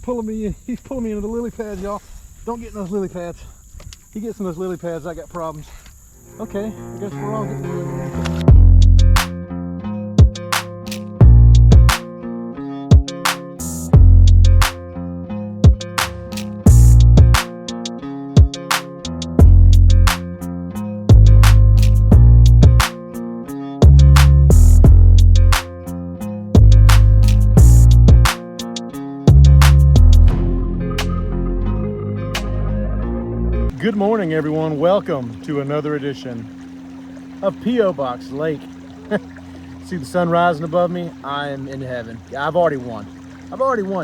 pulling me in. He's pulling me into the lily pads, y'all. Don't get in those lily pads. He gets in those lily pads, I got problems. Okay, I guess we're all getting in there. Good morning, everyone. Welcome to another edition of P.O. Box Lake. See the sun rising above me? I am in heaven. I've already won.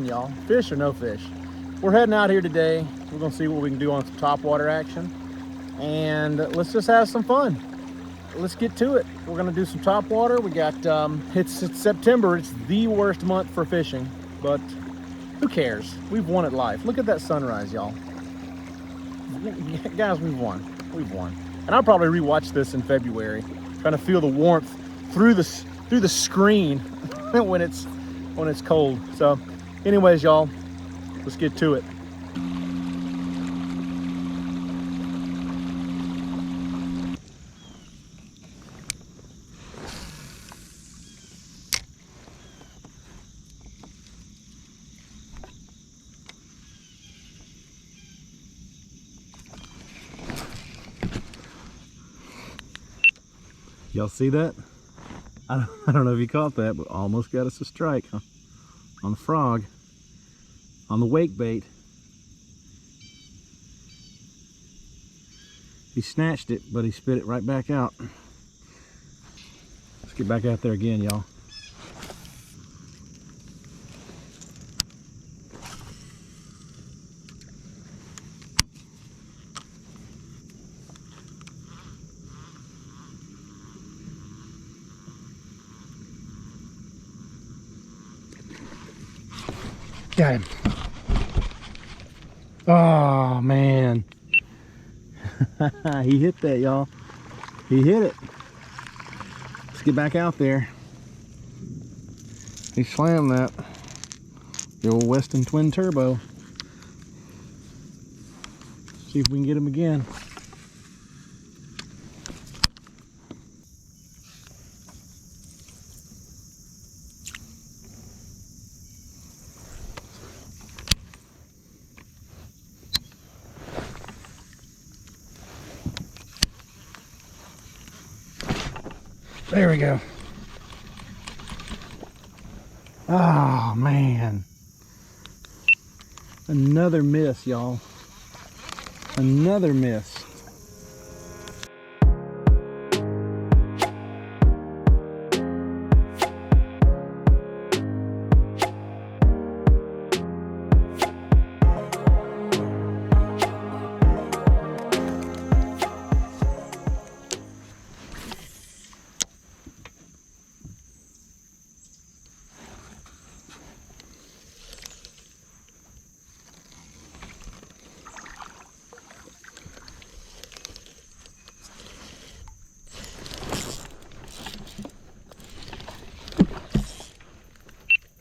Y'all. Fish or no fish. We're heading out here today. We're gonna see what we can do on some topwater action, and let's just have some fun. Let's get to it. We're gonna do some topwater. We got it's September. It's the worst month for fishing, but who cares? We've won at life. Look at that sunrise, y'all. Guys, we've won. And I'll probably rewatch this in February, trying to feel the warmth through the screen when it's cold. So anyways, y'all, let's get to it. Y'all see that? I don't know if you caught that, but almost got us a strike, huh? On the frog, on the wake bait. He snatched it, but he spit it right back out. Let's get back out there again, y'all. Got him. Oh man. He hit that, y'all. He hit it. Let's get back out there. He slammed that. The old Weston twin turbo. See if we can get him again. There we go. Oh man. Another miss, y'all. Another miss.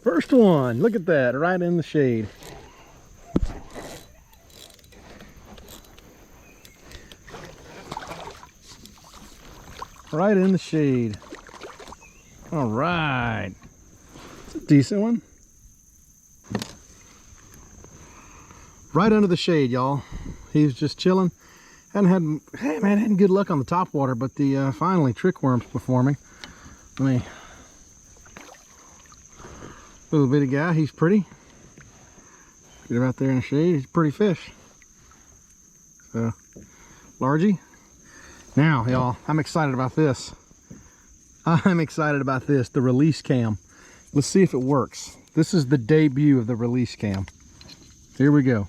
First one, look at that, right in the shade. Right in the shade. All right. It's a decent one. Right under the shade, y'all. He was just chilling. Hadn't good luck on the top water, but the finally trick worms performing. Little bitty guy, he's pretty. Get him out there in the shade, he's a pretty fish. So, largie. Now, y'all, I'm excited about this. The release cam. Let's see if it works. This is the debut of the release cam. Here we go.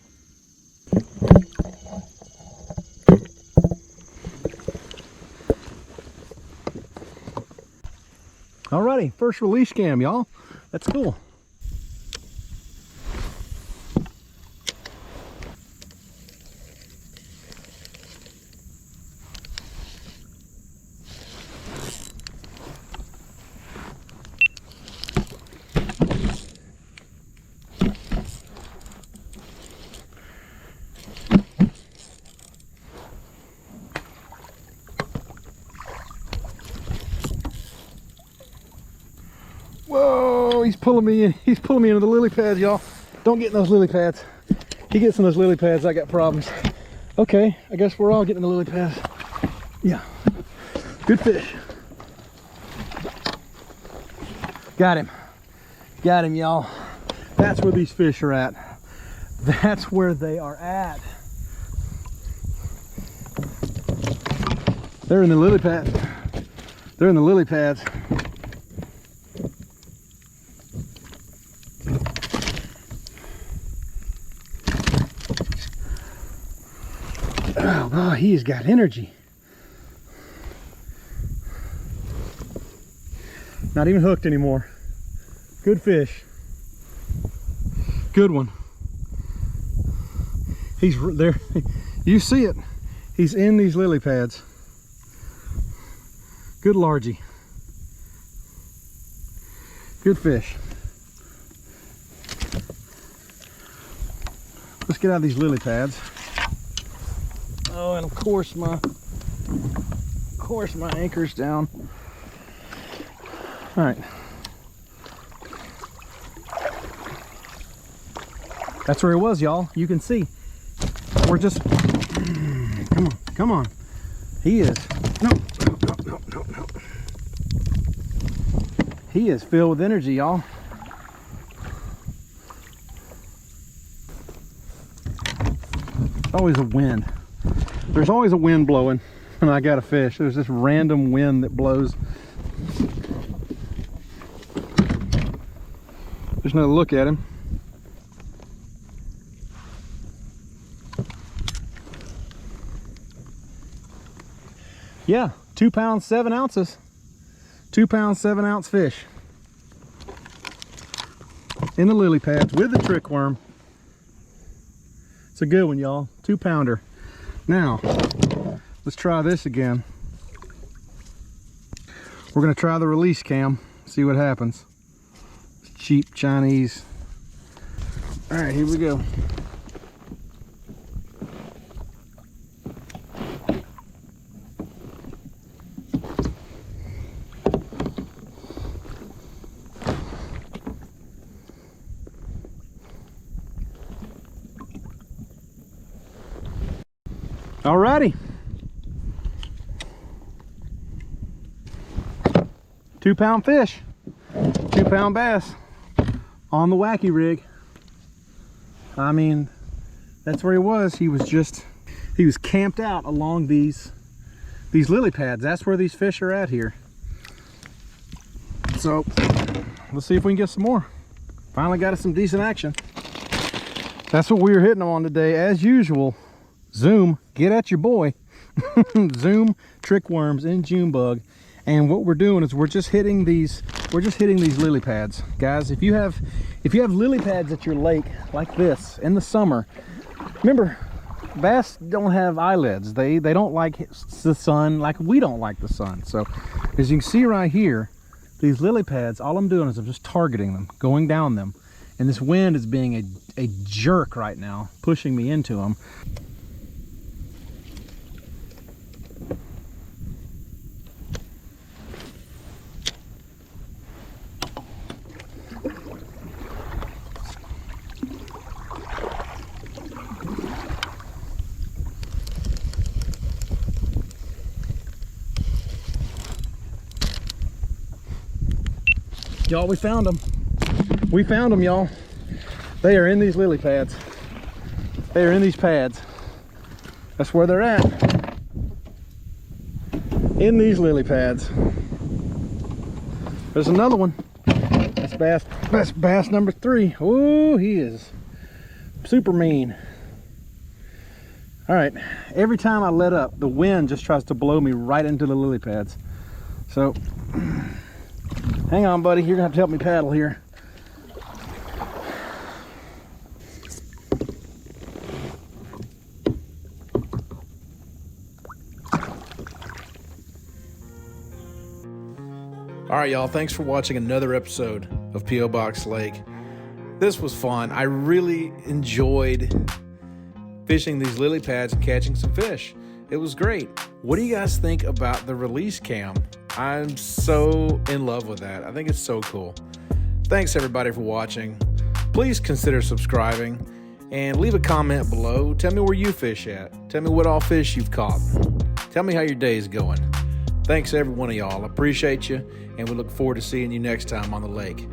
Alrighty, first release cam, y'all. That's cool. Oh, he's pulling me in. He's pulling me into the lily pads, y'all. Don't get in those lily pads. He gets in those lily pads, I got problems. Okay, I guess we're all getting in the lily pads. Yeah. Good fish. Got him. Got him, y'all. That's where these fish are at. That's where they are at. They're in the lily pads. They're in the lily pads. Oh, he's got energy. Not even hooked anymore. Good fish. Good one. He's there. You see it. He's in these lily pads. Good largie. Good fish. Let's get out of these lily pads. Oh, and of course my anchor's down. All right. That's where he was, y'all. You can see. We're just come on. He is. No. He is filled with energy, y'all. Always a wind. There's always a wind blowing when I got a fish. There's this random wind that blows. There's another look at him. Yeah, 2 pounds 7 ounces. 2 pound 7 ounce fish in the lily pads with the trick worm. It's a good one, y'all. 2 pounder. Now let's try this again. We're gonna try the release cam, see what happens. It's cheap Chinese. All right, here we go. Alrighty. 2 pound fish, 2 pound bass on the wacky rig. I mean, that's where he was. He was camped out along these lily pads. That's where these fish are at here. So let's see if we can get some more. Finally got us some decent action. That's what we were hitting them on today, as usual. Zoom, get at your boy. Zoom, trick worms, and June bug. And what we're doing is we're just hitting these lily pads. Guys, if you have lily pads at your lake like this in the summer, remember, bass don't have eyelids. They don't like the sun like we don't like the sun. So as you can see right here, these lily pads, all I'm doing is I'm just targeting them, going down them. And this wind is being a jerk right now, pushing me into them. Y'all, we found them. We found them, y'all. They are in these lily pads. They are in these pads. That's where they're at. In these lily pads. There's another one. That's bass number 3. Oh, he is super mean. All right, every time I let up, the wind just tries to blow me right into the lily pads. So hang on, buddy. You're gonna have to help me paddle here. All right, y'all. Thanks for watching another episode of P.O. Box Lake. This was fun. I really enjoyed fishing these lily pads and catching some fish. It was great. What do you guys think about the release cam? I'm so in love with that. I think it's so cool. Thanks everybody for watching. Please consider subscribing and leave a comment below. Tell me where you fish at. Tell me what all fish you've caught. Tell me how your day is going. Thanks every one of y'all. I appreciate you, and we look forward to seeing you next time on the lake.